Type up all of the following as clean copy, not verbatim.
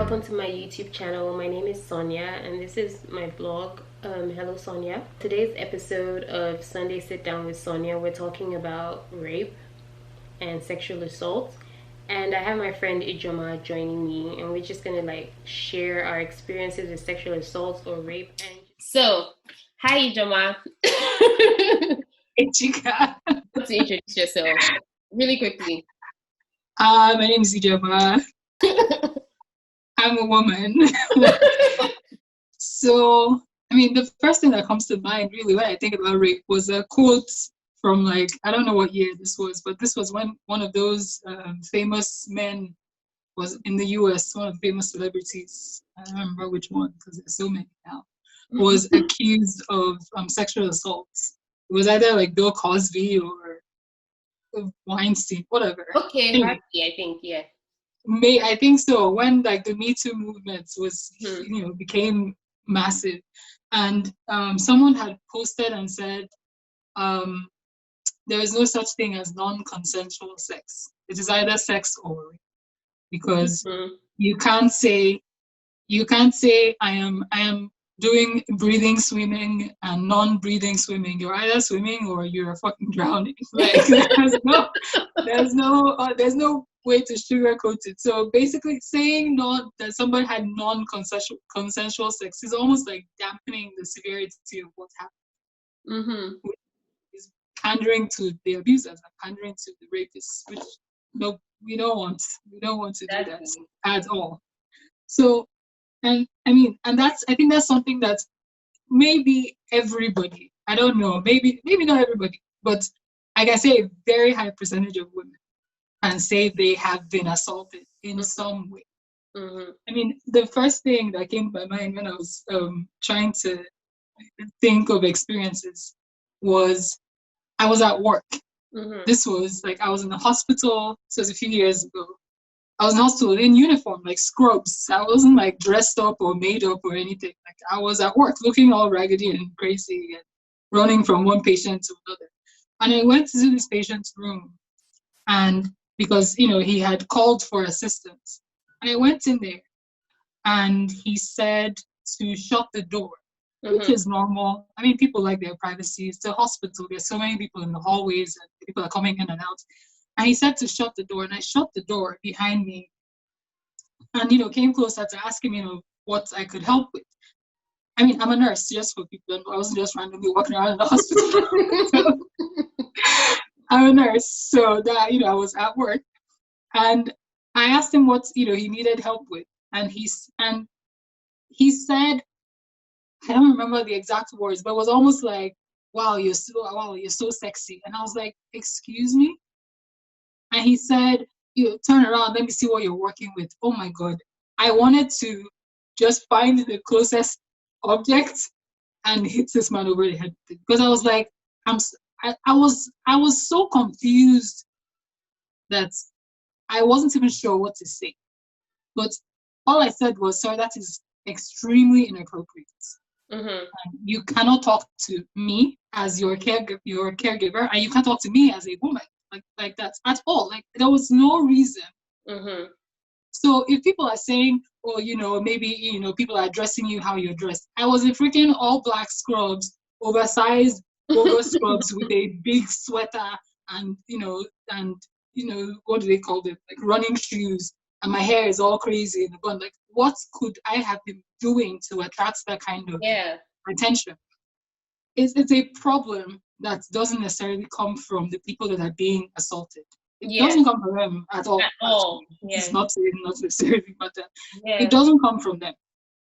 welcome to my YouTube channel. My name is Sonia and this is my blog. Hello Sonia. Today's episode of Sunday Sit Down with Sonia, we're talking about rape and sexual assault. And I have my friend Ijoma joining me, and we're just gonna share our experiences with sexual assault or rape. And so, hi Ijoma. Hey, Chica. To introduce yourself really quickly. My name is Ijoma. I'm a woman. So, the first thing that comes to mind really when I think about rape was a quote from I don't know what year this was, but this was when one of those famous men was in the US, one of the famous celebrities, I don't remember which one because there's so many now, was accused of sexual assault. It was either Bill Cosby or Weinstein, whatever. Okay, anyway, Harvey, I think, yeah. I think so. When the Me Too movement was, became massive, and someone had posted and said, there is no such thing as non-consensual sex. It is either sex or rape, because you can't say I am doing breathing swimming and non-breathing swimming. You're either swimming or you're fucking drowning. There's no way to sugarcoat it. So basically, saying that somebody had non-consensual sex is almost like dampening the severity of what happened. Is pandering to the abusers and pandering to the rapists, which we don't want to do that at all. So, and I think that's something that maybe everybody, I don't know, maybe not everybody, but I can say a very high percentage of women can say they have been assaulted in some way. The first thing that came to my mind when I was trying to think of experiences was I was at work. This was I was in the hospital. This was a few years ago. I was in hospital in uniform, scrubs. I wasn't dressed up or made up or anything. I was at work looking all raggedy and crazy and running from one patient to another. And I went to this patient's room, and because he had called for assistance. And I went in there and he said to shut the door, which is normal. People like their privacy. It's a hospital. There's so many people in the hallways and people are coming in and out. And he said to shut the door, and I shut the door behind me and, came closer to ask him, what I could help with. I'm a nurse, just for people. I wasn't just randomly walking around in the hospital. I'm a nurse, so that, I was at work. And I asked him what, he needed help with. And he said, I don't remember the exact words, but it was almost like, wow, you're so sexy. And I was like, excuse me? And he said, turn around, let me see what you're working with. Oh my God. I wanted to just find the closest object and hit this man over the head. Because I was like, I was so confused that I wasn't even sure what to say. But all I said was, sir, that is extremely inappropriate. You cannot talk to me as your caregiver, and you can't talk to me as a woman like that at all. There was no reason. So if people are saying, oh, maybe people are dressing you how you're dressed, I was in freaking all black scrubs, oversized bogo scrubs with a big sweater and what do they call them, running shoes, and my hair is all crazy in the bun. What could I have been doing to attract that kind of attention? It's a problem that doesn't necessarily come from the people that are being assaulted. It doesn't come from them at all. It's not necessarily, but it doesn't come from them.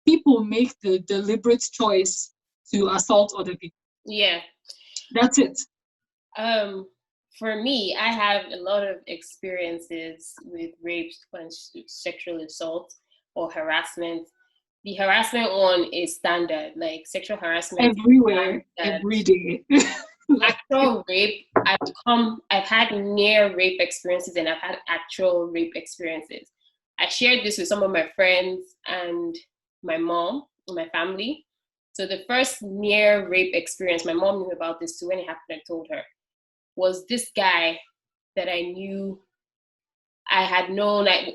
People make the deliberate choice to assault other people. Yeah. That's it. For me, I have a lot of experiences with rape and sexual assault or harassment. The harassment one is standard, sexual harassment everywhere, every day. Actual rape, I've had near rape experiences and I've had actual rape experiences. I shared this with some of my friends and my mom and my family. So the first near rape experience, my mom knew about this too. When it happened, I told her, was this guy that I knew I had known, I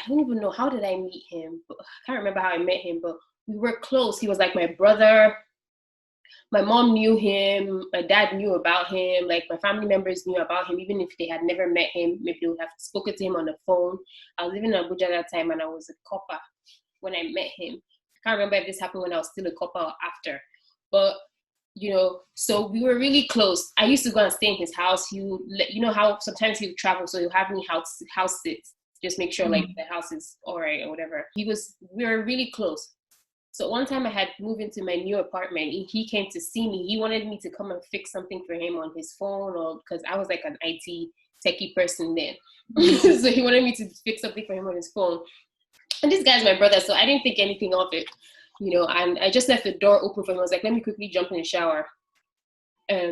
don't even know, how did I meet him? I can't remember how I met him, but we were close. He was like my brother. My mom knew him. My dad knew about him. Like my family members knew about him, even if they had never met him. Maybe they would have spoken to him on the phone. I was living in Abuja at that time, and I was a copper when I met him. I can't remember if this happened when I was still a copper or after, but so we were really close. I used to go and stay in his house. How sometimes he would travel, so he'll have me house sit, just make sure like the house is all right or whatever. We were really close. So one time I had moved into my new apartment. He came to see me. He wanted me to come and fix something for him on his phone, or because I was like an IT techie person then. So he wanted me to fix something for him on his phone. And this guy's my brother, so I didn't think anything of it, and I just left the door open for him. I was like, let me quickly jump in the shower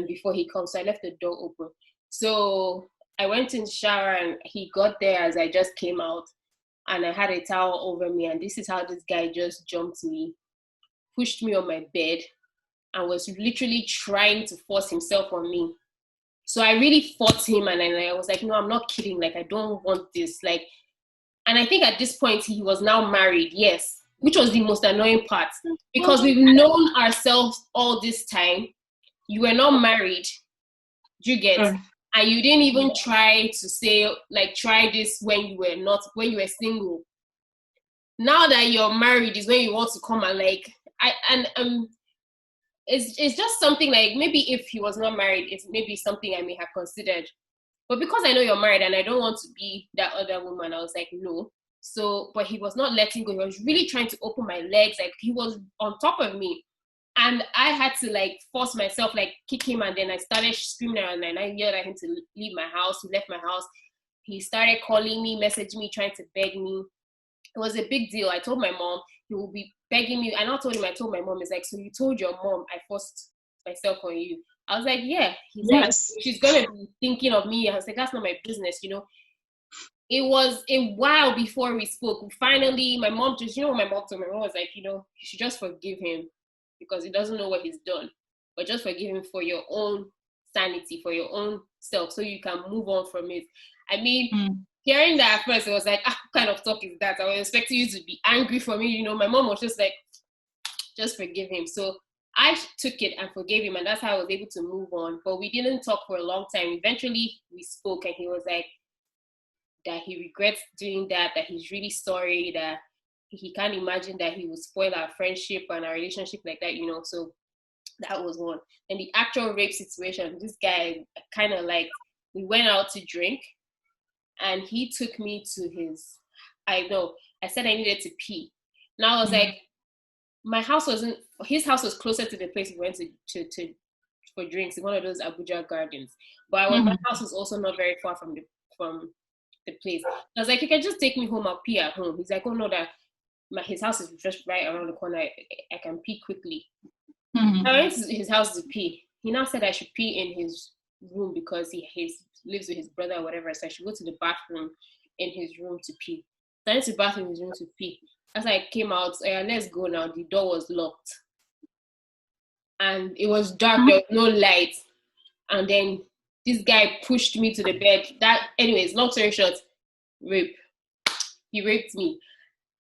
before he comes. So I left the door open. So I went in the shower and he got there as I just came out, and I had a towel over me, and this is how this guy just jumped me, pushed me on my bed, and was literally trying to force himself on me. So I really fought him, and I was like, no, I'm not kidding. Like, I don't want this. Like, and I think at this point he was now married, yes, which was the most annoying part, because we've known ourselves all this time. You were not married, you get, and you didn't even try to say, like, try this when you were single. Now that you're married is when you want to come and like, it's just something like, maybe if he was not married, it's maybe something I may have considered. But because I know you're married and I don't want to be that other woman, I was like, no. So, but he was not letting go. He was really trying to open my legs. Like, he was on top of me. And I had to like force myself, like kick him. And then I started screaming and then I yelled at him to leave my house. He left my house. He started calling me, messaging me, trying to beg me. It was a big deal. I told my mom. He will be begging me. And I told my mom, is like, so you told your mom I forced myself on you? I was like, yeah. He's like, she's gonna be thinking of me. I was like, that's not my business, It was a while before we spoke. Finally, my mom just, what my mom told me? My mom was like, you should just forgive him because he doesn't know what he's done. But just forgive him for your own sanity, for your own self, so you can move on from it. I mean, hearing that at first, it was like, what kind of talk is that? I was expecting you to be angry for me. My mom was just like, just forgive him. So I took it and forgave him, and that's how I was able to move on. But we didn't talk for a long time. Eventually, we spoke, and he was like that he regrets doing that he's really sorry, that he can't imagine that he would spoil our friendship and our relationship like that, So that was one. And the actual rape situation, this guy kind of like, we went out to drink, and he took me to I said I needed to pee. Now I was like, his house was closer to the place we went to for drinks in one of those Abuja gardens. But my house was also not very far from the place. I was like, you can just take me home, I'll pee at home. He's like, oh no, his house is just right around the corner. I can pee quickly. I went to his house to pee. He now said I should pee in his room because he lives with his brother or whatever. So I should go to the bathroom in his room to pee. So I went to the bathroom in his room to pee. As I came out, let's go now. The door was locked. And it was dark, there was no light. And then this guy pushed me to the bed. Anyways, long story short, rape. He raped me.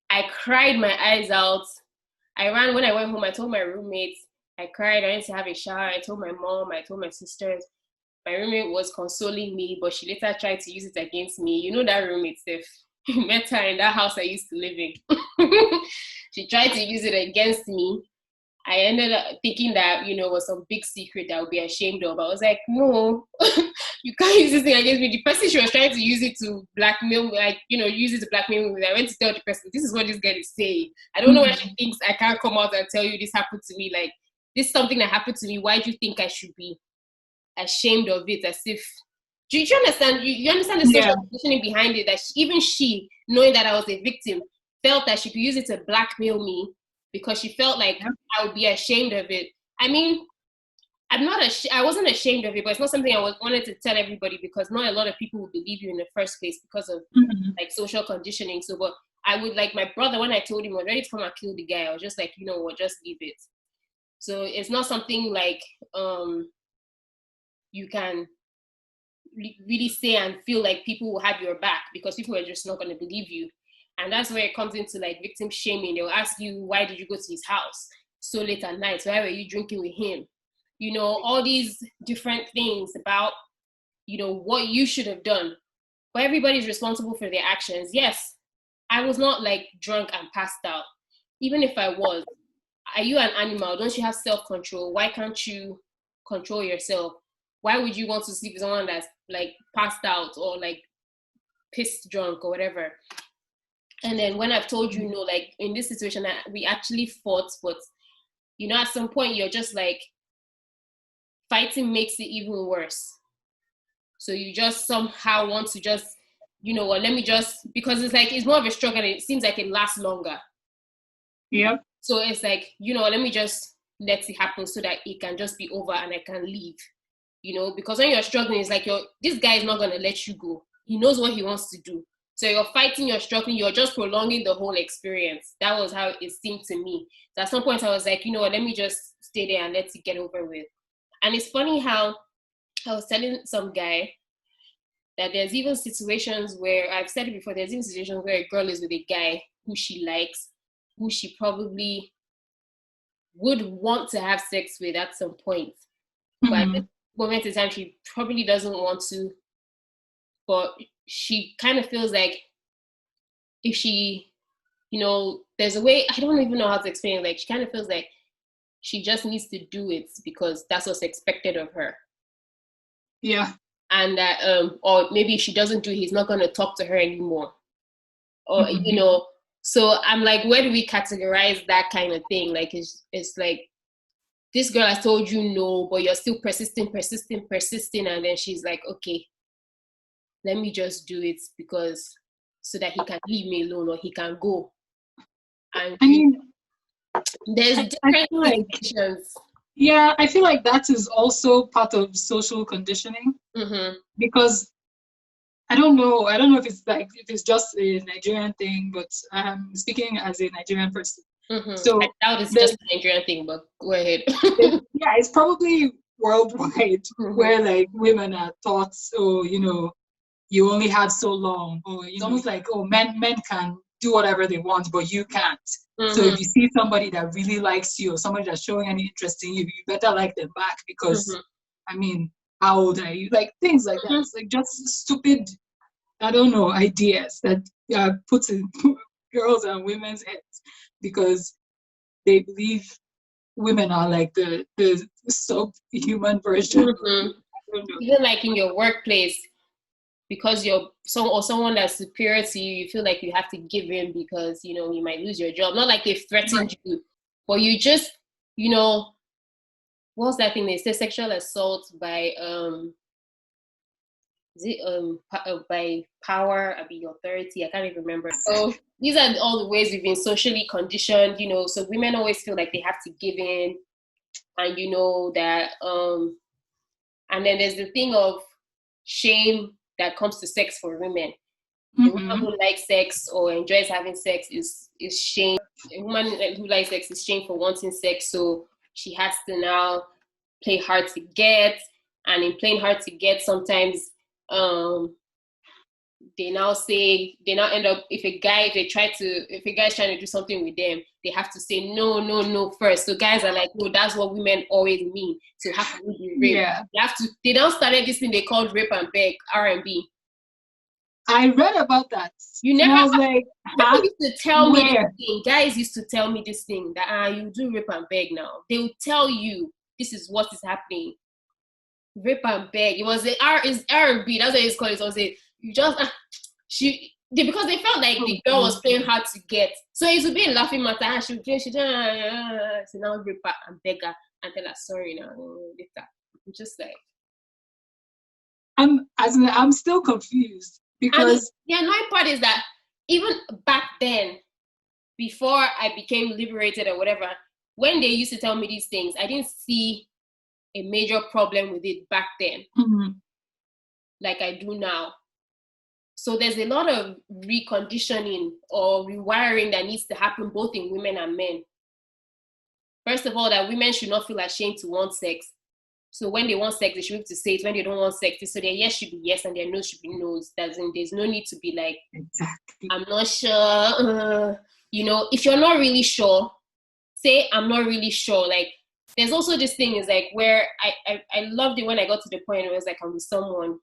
I cried my eyes out. When I went home, I told my roommates. I cried. I went to have a shower. I told my mom. I told my sisters. My roommate was consoling me, but she later tried to use it against me. You know that roommate, Steph. Met her in that house I used to live in. She tried to use it against me. I ended up thinking that, was some big secret that I would be ashamed of. I was like, no, you can't use this thing against me. The person, she was trying to use it to blackmail, use it to blackmail me. I went to tell the person, this is what this girl is saying. I don't know why she thinks I can't come out and tell you this happened to me. Like, this is something that happened to me. Why do you think I should be ashamed of it? As if, do you understand? You understand the social conditioning behind it, that even she, knowing that I was a victim, felt that she could use it to blackmail me because she felt like I would be ashamed of it. I mean, I wasn't ashamed of it, but it's not something I wanted to tell everybody because not a lot of people would believe you in the first place because of like social conditioning. So, but I would, like, my brother, when I told him I was ready to come and kill the guy, I was just like, you know what, just leave it. So it's not something like you can really say and feel like people will have your back, because people are just not going to believe you. And that's where it comes into like victim shaming. They'll ask you, why did you go to his house so late at night? Why were you drinking with him? You know, all these different things about, you know, what you should have done. But everybody's responsible for their actions. Yes, I was not like drunk and passed out. Even if I was, are you an animal? Don't you have self-control? Why can't you control yourself? Why would you want to sleep with someone that's like passed out or like pissed drunk or whatever? And then when I've told you no, like in this situation, we actually fought, but you know, at some point you're just like, fighting makes it even worse. So you just somehow want to just, you know what, let me just, because it's like, it's more of a struggle and it seems like it lasts longer. Yep. So it's like, you know, let me just let it happen so that it can just be over and I can leave. You know, because when you're struggling, it's like, this guy is not going to let you go. He knows what he wants to do. So you're fighting, you're struggling, you're just prolonging the whole experience. That was how it seemed to me. So at some point I was like, you know what, let me just stay there and let it get over with. And it's funny how I was telling some guy that there's even situations where, I've said it before, there's even situations where a girl is with a guy who she likes, who she probably would want to have sex with at some point. But at this moment in time, she probably doesn't want to. But she kind of feels like if she, you know, there's a way, I don't even know how to explain it. Like, she kind of feels like she just needs to do it because that's what's expected of her. Yeah. And that, or maybe if she doesn't do it, he's not going to talk to her anymore. Or, you know, so I'm like, where do we categorize that kind of thing? Like, it's like, this girl has told you no, but you're still persisting. And then she's like, okay, let me just do it because so that he can leave me alone or he can go. And I mean, there's different situations. Yeah, I feel like that is also part of social conditioning because I don't know if it's just a Nigerian thing, but I'm speaking as a Nigerian person. So I doubt it's just a Nigerian thing, but go ahead. Yeah, it's probably worldwide where like women are taught, oh, you know, you only have so long, or it's almost like, oh, men can do whatever they want, but you can't. So if you see somebody that really likes you or somebody that's showing any interest in you, you better like them back because, I mean, how old are you? Like things like that. It's like just stupid, I don't know, ideas that are put in girls and women's heads because they believe women are like the subhuman version. Even like in your workplace, because you're someone that's superior to you, you feel like you have to give in because, you know, you might lose your job. Not like they've threatened you, but you just, you know, what's that thing they say, sexual assault by by power, I mean authority, I can't even remember. So these are all the ways we've been socially conditioned, you know, so women always feel like they have to give in, and you know that and then there's the thing of shame that comes to sex for women. A woman who likes sex or enjoys having sex is shame. A woman who likes sex is shame for wanting sex, so she has to now play hard to get, and in playing hard to get, sometimes they now end up, if a guy's trying to do something with them, they have to say no first. So guys are like, no, that's what women always mean. So how can we be rape? Yeah. They now started this thing they called rape and beg, R&B. I read about that. You never. And I was like, people used to tell me this thing. Guys used to tell me this thing that you do rape and beg now. They will tell you this is what is happening. Rape and beg. It was the R&B. That's what it's called. It was a you just because they felt like the girl was playing hard to get. So it would be a laughing matter. She so now rape and beg her and tell her sorry now later. I'm just like I'm still confused because the annoying part is that even back then, before I became liberated or whatever, when they used to tell me these things, I didn't see a major problem with it back then, like I do now. So there's a lot of reconditioning or rewiring that needs to happen both in women and men. First of all, that women should not feel ashamed to want sex. So when they want sex, they should be able to say it. When they don't want sex, so their yes should be yes and their no should be no's. There's no need to be like, exactly. I'm not sure. If you're not really sure, say I'm not really sure. Like, there's also this thing is like where I loved it when I got to the point where it's like I'm with someone.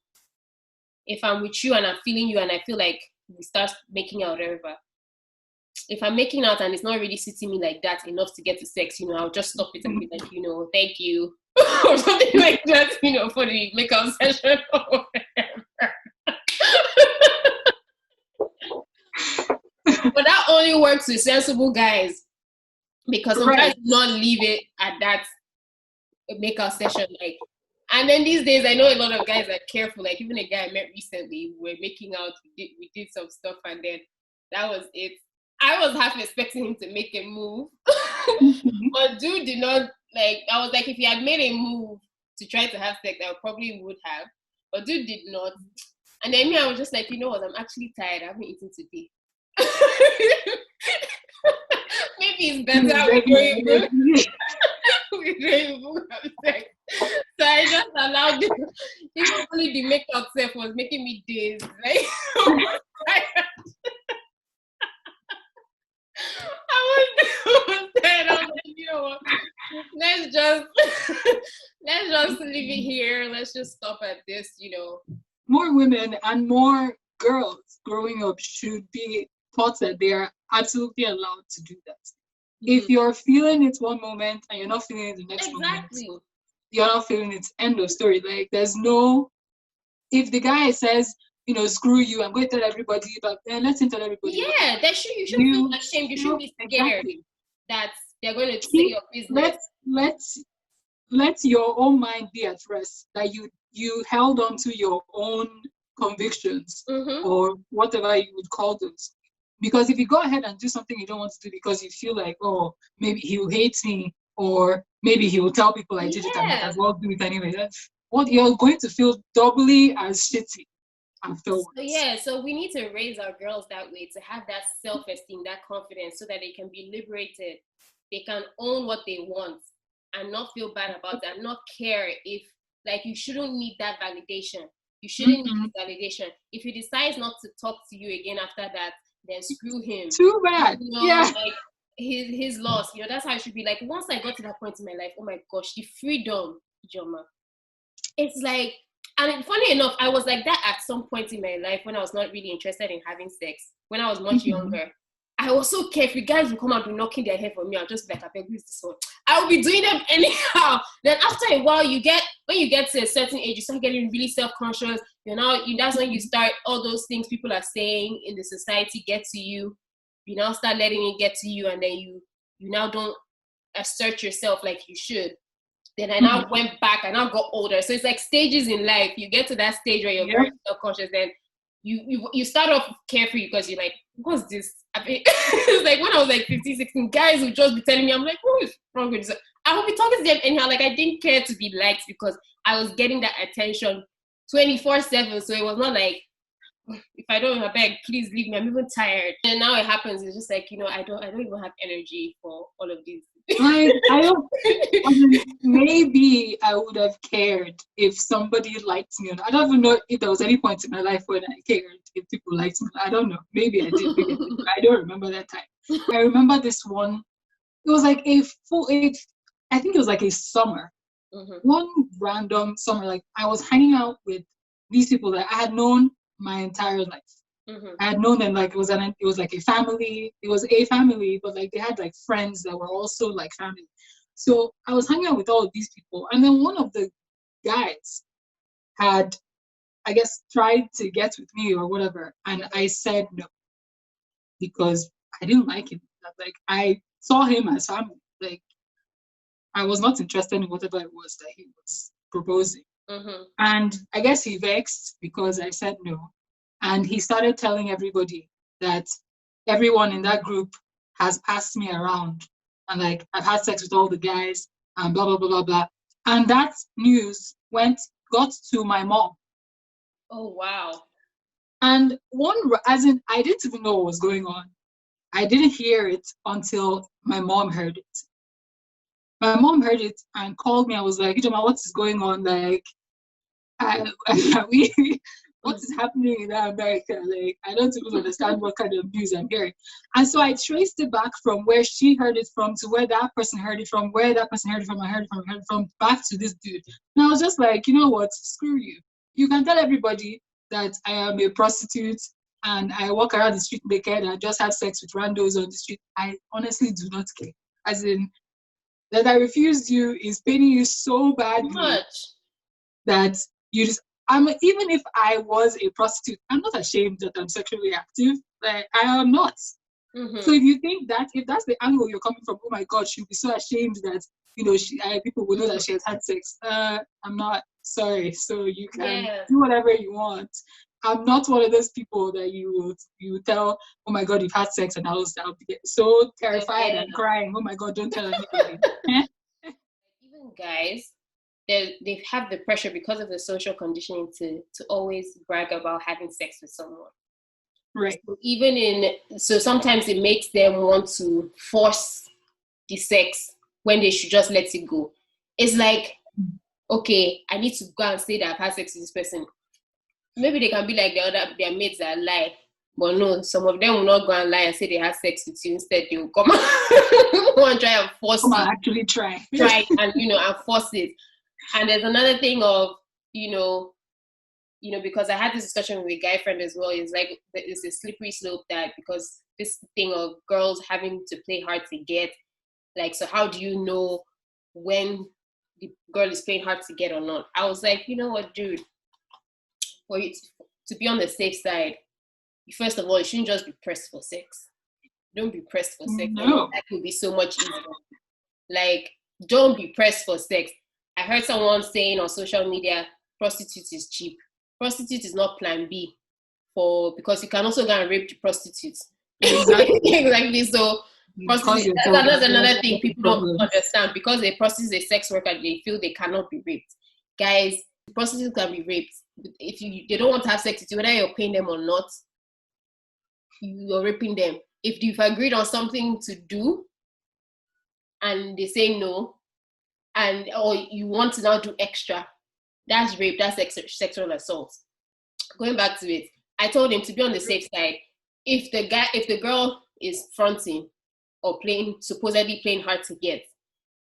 If I'm with you and I'm feeling you and I feel like we start making out whatever. If I'm making out and it's not really suiting me like that enough to get to sex, I'll just stop it and be like, thank you. Or something like that, for the makeup session or whatever. But that only works with sensible guys. Because some guys do not leave it at that makeup session. Like, and then these days, I know a lot of guys are careful. Like, even a guy I met recently, we were making out, we did some stuff, and then that was it. I was half expecting him to make a move, but dude did not. Like, I was like, if he had made a move to try to have sex, I probably would have, but dude did not. And then me, I was just like, you know what? I'm actually tired. I haven't eaten today. Maybe it's better we don't have sex. So I just allowed it. Even only the makeup self was making me dazed. Like, I was tired. I was like, you know what? Let's just leave it here. Let's just stop at this, More women and more girls growing up should be taught that they are absolutely allowed to do that. If you're feeling it one moment and you're not feeling it the next moment, you're not feeling it, end of story. Like, there's no, if the guy says, screw you, I'm going to tell everybody, but then let him tell everybody. Yeah, you shouldn't feel ashamed. You shouldn't be scared that they're going to say your business. Let your own mind be at rest, that you held on to your own convictions or whatever you would call those. Because if you go ahead and do something you don't want to do because you feel like, oh, maybe he will hate me, or maybe he will tell people I did it and I as well do it anyway, that's what you're going to feel doubly as shitty afterwards. So we need to raise our girls that way, to have that self-esteem, that confidence, so that they can be liberated. They can own what they want and not feel bad about it and not care if, like, you shouldn't need that validation. You shouldn't need validation. If he decides not to talk to you again after that, then screw him. Too bad. Like, his loss. That's how it should be. Like, once I got to that point in my life, oh my gosh, the freedom, Joma. It's like, and funny enough, I was like that at some point in my life when I was not really interested in having sex. When I was much younger, I was so carefree. Guys will come out and be knocking their head for me. I'll just be like, I beg, who's this one? I'll be doing them anyhow. Then after a while, when you get to a certain age, you start getting really self-conscious. That's when you start, all those things people are saying in the society get to you. You now start letting it get to you, and then you now don't assert yourself like you should. Then I now went back, I now got older. So it's like stages in life. You get to that stage where you're very self-conscious, then you start off carefree because you're like, what's this? It's like when I was like 15, 16, guys would just be telling me, I'm like, who is wrong with this? I would be talking to them anyhow. Like, I didn't care to be liked because I was getting that attention 24/7. So it was not like, if I don't beg, please leave me. I'm even tired. And now it happens. It's just like, I don't even have energy for all of these. I don't. Maybe I would have cared if somebody liked me. I don't even know if there was any point in my life when I cared if people liked me. I don't know. Maybe I did. Maybe I didn't. I don't remember that time. I remember this one. It was like I think it was like a summer. One random summer. Like, I was hanging out with these people that I had known my entire life. I had known them, like, it was like a family. It was a family, but like they had like friends that were also like family. So I was hanging out with all of these people, and then one of the guys had, I guess, tried to get with me or whatever, and I said no because I didn't like him. Like, I saw him as family. Like, I was not interested in whatever it was that he was proposing. And I guess he vexed because I said no. And he started telling everybody that everyone in that group has passed me around. And like, I've had sex with all the guys and blah, blah, blah, blah, blah. And that news got to my mom. Oh, wow. And I didn't even know what was going on. I didn't hear it until my mom heard it. My mom heard it and called me. I was like, Ijoma, what is going on? Like, we, what is happening in America? Like, I don't even understand what kind of news I'm hearing. And so I traced it back from where she heard it from to where that person heard it from, where that person heard it from, heard it from, back to this dude. And I was just like, you know what? Screw you. You can tell everybody that I am a prostitute and I walk around the street naked and just have sex with randos on the street. I honestly do not care. As in, that I refused you is paining you so badly that you just even if I was a prostitute, I'm not ashamed that I'm sexually active. Like I am not. So if you think that if that's the angle you're coming from, oh my god, she'll be so ashamed that people will know that she has had sex. I'm not sorry. So you can do whatever you want. I'm not one of those people that you tell, oh my god, you've had sex, and I'll be so terrified and crying. Oh my god, don't tell anybody. Even guys, they have the pressure because of the social conditioning to always brag about having sex with someone. Right. So sometimes it makes them want to force the sex when they should just let it go. It's like, okay, I need to go and say that I've had sex with this person. Maybe they can be like their mates that lie. But no, some of them will not go and lie and say they had sex with you. Instead, they will come and try and force it. Actually try and and force it. And there's another thing of because I had this discussion with a guy friend as well. It's like it's a slippery slope that because this thing of girls having to play hard to get. Like, so how do you know when the girl is playing hard to get or not? I was like, you know what, dude? For you to be on the safe side, first of all, you shouldn't just be pressed for sex. Don't be pressed for sex. No. That could be so much easier. Like, don't be pressed for sex. I heard someone saying on social media, prostitute is cheap. Prostitute is not plan B because you can also go and rape the prostitutes. Exactly. So prostitute, that's another thing people don't understand. Because a prostitute is a sex worker, they feel they cannot be raped. Guys, prostitutes can be raped. If they don't want to have sex with you, whether you're paying them or not, you're raping them. If you've agreed on something to do and they say no, or you want to now do extra, that's rape, that's sexual assault. Going back to it, I told him to be on the safe side. If the girl is fronting or supposedly playing hard to get,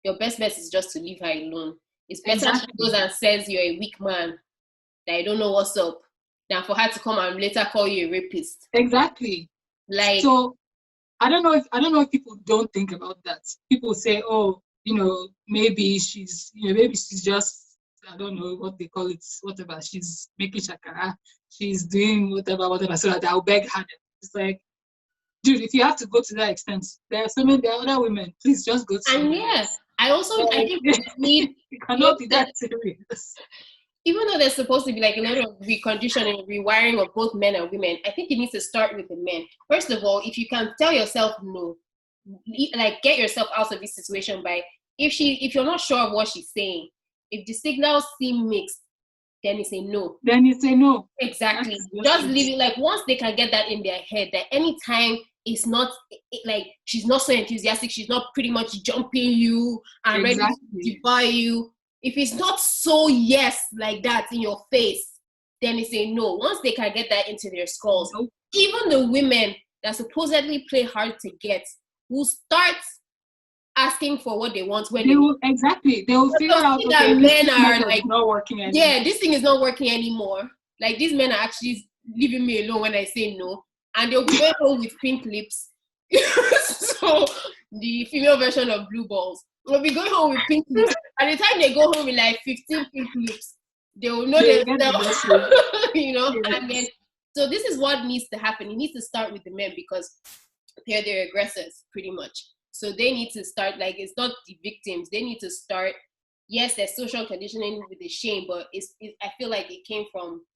your best bet is just to leave her alone. It's better she goes and says you're a weak man, that I don't know what's up, than for her to come and later call you a rapist. Exactly. Like, so I don't know if people don't think about that. People say, oh, maybe she's just, I don't know what they call it, whatever. She's making shakara. She's doing whatever, so that I'll beg her. It's like, dude, if you have to go to that extent, there are other women. Please just go to. And I think we need. It cannot be that serious. Even though there's supposed to be like a lot of reconditioning, rewiring of both men and women, I think it needs to start with the men. First of all, if you can tell yourself no, like get yourself out of this situation by if you're not sure of what she's saying, if the signals seem mixed, then you say no. Exactly. Just leave it. Like once they can get that in their head, that anytime it's not like she's not so enthusiastic, she's not pretty much jumping you and ready to devour you. If it's not so yes like that in your face, then they say no. Once they can get that into their skulls, even the women that supposedly play hard to get will start asking for what they want when they will figure out that men are like not working anymore. Yeah, this thing is not working anymore. Like these men are actually leaving me alone when I say no, and they'll be going home with pink lips. So the female version of blue balls will be going home with pink lips. By the time they go home with like 15 pink lips, they will know themselves. And then so this is what needs to happen. It needs to start with the men because they're the aggressors pretty much. So they need to start, like, it's not the victims. They need to start. Yes, there's social conditioning with the shame, but I feel like it came from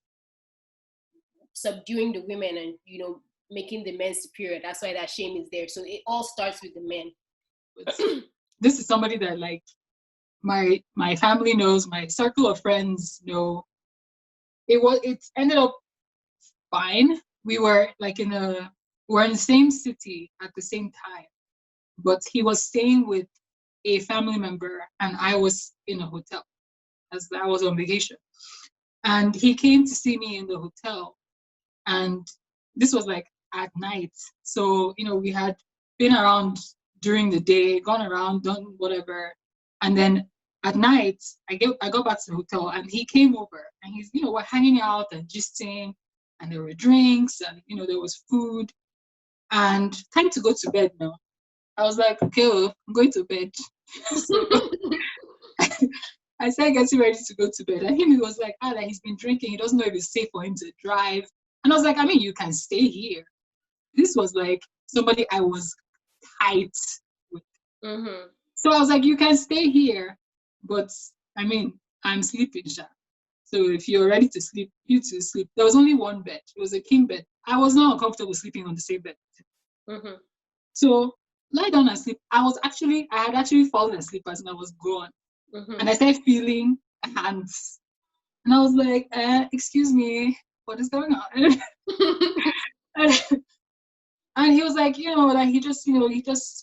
subduing the women and making the men superior. That's why that shame is there. So it all starts with the men. This is somebody that like my family knows, my circle of friends know. It ended up fine. We were like we're in the same city at the same time, but he was staying with a family member, and I was in a hotel as I was on vacation. And he came to see me in the hotel. And this was like at night. So, we had been around during the day, gone around, done whatever. And then at night, I got back to the hotel and he came over and he's, we're hanging out and gisting and there were drinks and, there was food and time to go to bed now. I was like, okay, well, I'm going to bed. So I started getting ready to go to bed. And he was like, that he's been drinking. He doesn't know if it's safe for him to drive. And I was like, I mean, you can stay here. This was like somebody I was tight with. Mm-hmm. So I was like, you can stay here. But I mean, I'm sleeping, Sha. So if you're ready to sleep, you to sleep. There was only one bed. It was a king bed. I was not uncomfortable sleeping on the same bed. Mm-hmm. So lie down and sleep. I had actually fallen asleep as I was gone. Mm-hmm. And I started feeling hands. And I was like, excuse me, what is going on? and he was like, that he just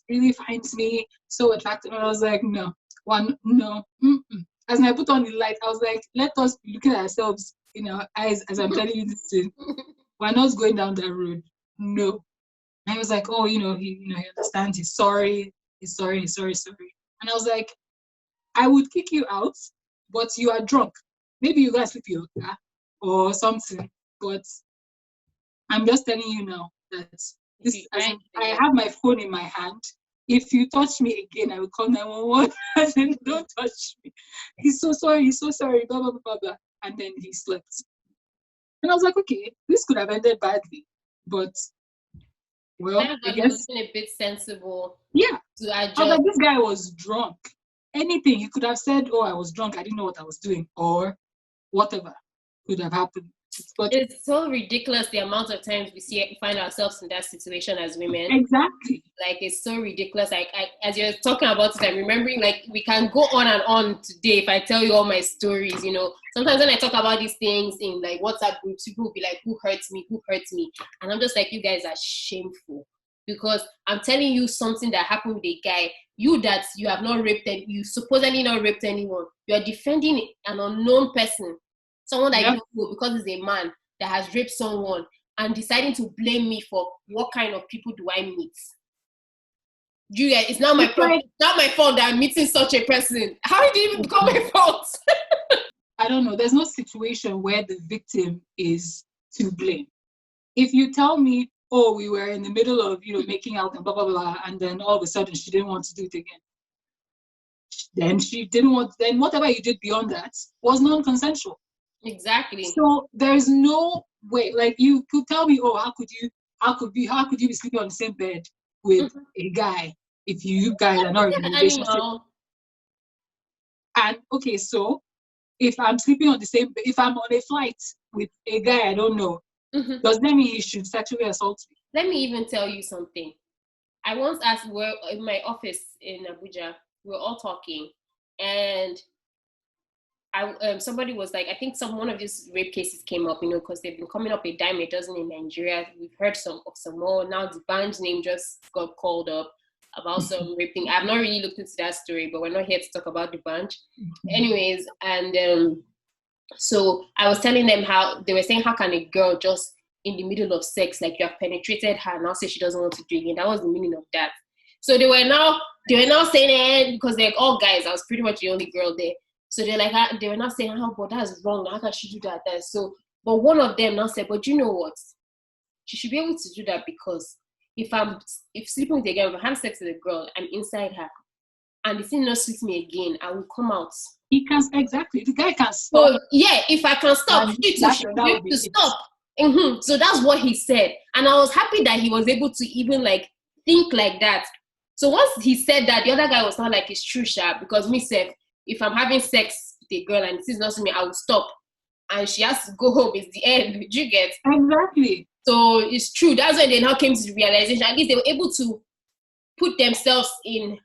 really finds me so attractive. And I was like, no. No. Mm-mm. As I put on the light, I was like, let us be looking at ourselves in our eyes as I'm telling you this thing. We're not going down that road. No. And he was like, oh, he understands. He's sorry. He's sorry. And I was like, I would kick you out, but you are drunk. Maybe you guys sleep in your car or something. But I'm just telling you now that I have my phone in my hand. If you touch me again, I will call 911. And then don't touch me. He's so sorry, blah, blah, blah, blah. And then he slept. And I was like, okay, this could have ended badly. But, well, I guess. A bit sensible. Yeah. I was like, this guy was drunk. Anything. He could have said, oh, I was drunk. I didn't know what I was doing. Or whatever could have happened. But it's so ridiculous the amount of times we find ourselves in that situation as women. Exactly. Like, it's so ridiculous. Like, as you're talking about it, I'm remembering, like, we can go on and on today if I tell you all my stories, Sometimes when I talk about these things in, like, WhatsApp groups, people will be like, who hurts me? And I'm just like, you guys are shameful. Because I'm telling you something that happened with a guy, you have not raped him, you supposedly not raped anyone. You're defending an unknown person. Someone that you don't know because he's a man that has raped someone and deciding to blame me for what kind of people do I meet. Julia, it's not my fault. It's not my fault that I'm meeting such a person. How did it even become my fault? I don't know. There's no situation where the victim is to blame. If you tell me, oh, we were in the middle of, making out and blah, blah, blah, and then all of a sudden she didn't want to do it again. Then whatever you did beyond that was non-consensual. Exactly. So there's no way, like you could tell me, oh, how could you be sleeping on the same bed with a guy if you guys are not in a relationship? And okay, so if I'm sleeping on the same bed, if I'm on a flight with a guy I don't know, does that mean he should sexually assault me? Let me even tell you something. I once asked, we're in my office in Abuja, we're all talking, and somebody was like, I think one of these rape cases came up, because they've been coming up a dime a dozen in Nigeria. We've heard some more. Now the band's name just got called up about some raping. I've not really looked into that story, but we're not here to talk about the band. Anyways, and so I was telling them how they were saying, how can a girl just in the middle of sex, like you have penetrated her, and now say she doesn't want to do it again? That was the meaning of that. So they were now saying, because they're all guys, I was pretty much the only girl there. So they were not saying, but that's wrong. How can she do that? But one of them now said, but you know what? She should be able to do that because if sleeping with a girl, if I'm having sex with a girl, I'm inside her, and the thing not suits me again, I will come out. He can, exactly. The guy can stop. So yeah, if I can stop, she should be able to stop. Mm-hmm. So that's what he said, and I was happy that he was able to even like think like that. So once he said that, the other guy was not like, it's true, Sha, because me said, if I'm having sex with a girl and this is not to me, I will stop. And she has to go home. It's the end. Did you get? Exactly. So it's true. That's when they now came to the realization. At least they were able to put themselves in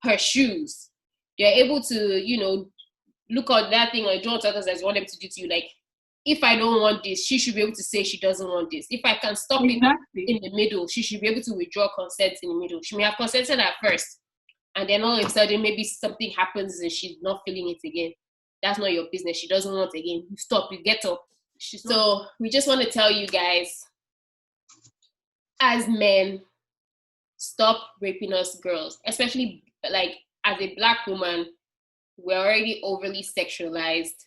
her shoes. They're able to, look at that thing or do what others want them to do to you. Like, if I don't want this, she should be able to say she doesn't want this. If I can stop it in the middle, she should be able to withdraw consent in the middle. She may have consented at first, and then all of a sudden maybe something happens and she's not feeling it again. That's not your business. She doesn't want it again. You stop, you get up. So we just want to tell you guys, as men, stop raping us girls, especially like as a Black woman, we're already overly sexualized.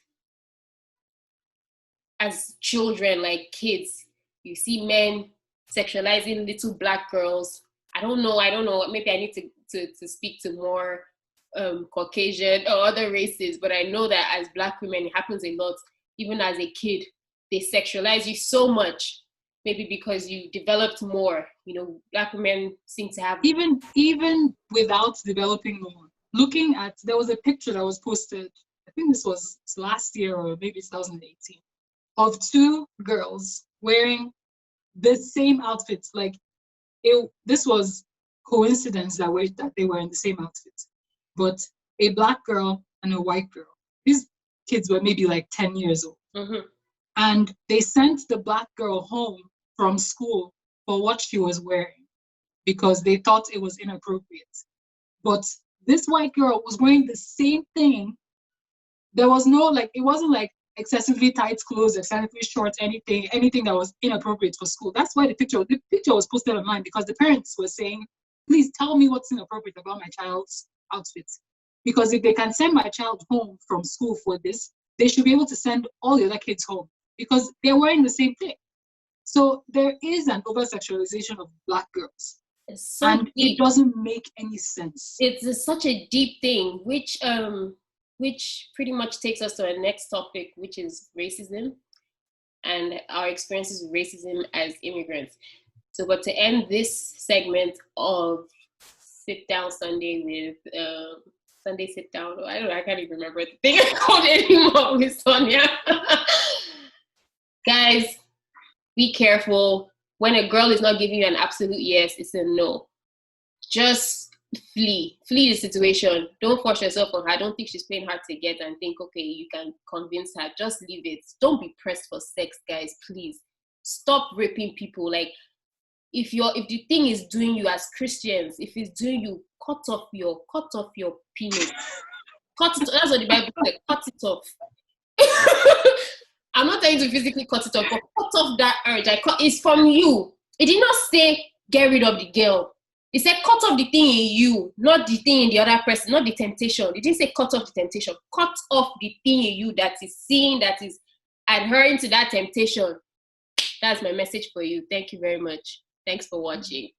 As children, like kids, you see men sexualizing little Black girls. I don't know. Maybe I need to speak to more Caucasian or other races, but I know that as Black women, it happens a lot. Even as a kid, they sexualize you so much. Maybe because you developed more. Black women seem to have even without developing more. Looking at, there was a picture that was posted, I think this was last year or maybe 2018, of two girls wearing the same outfits. Like this was coincidence that they were in the same outfit, but a Black girl and a white girl. These kids were maybe like 10 years old. Mm-hmm. And they sent the Black girl home from school for what she was wearing because they thought it was inappropriate. But this white girl was wearing the same thing. There was no, like, it wasn't like excessively tight clothes, excessively short, anything that was inappropriate for school. That's why the picture was posted online, because the parents were saying, please tell me what's inappropriate about my child's outfit. Because if they can send my child home from school for this, they should be able to send all the other kids home because they're wearing the same thing. So there is an over-sexualization of Black girls. So and deep. It doesn't make any sense. It's such a deep thing, which pretty much takes us to our next topic, which is racism and our experiences with racism as immigrants. So, but to end this segment of Sit Down Sunday with Sunday Sit Down, I can't even remember the thing I called anymore with Sonia. Guys, be careful. When a girl is not giving you an absolute yes, it's a no. Just flee the situation. Don't force yourself on her. I don't think she's playing hard to get and think, okay, you can convince her. Just leave it. Don't be pressed for sex, guys. Please stop raping people. Like, if the thing is doing you as Christians, if it's doing you, cut off your penis. Cut it. That's what the Bible says. Cut it off. I'm not trying to physically cut it off, but cut off that urge. It's from you. It did not say get rid of the girl. It said cut off the thing in you, not the thing in the other person, not the temptation. It didn't say cut off the temptation. Cut off the thing in you that is seeing, that is adhering to that temptation. That's my message for you. Thank you very much. Thanks for watching.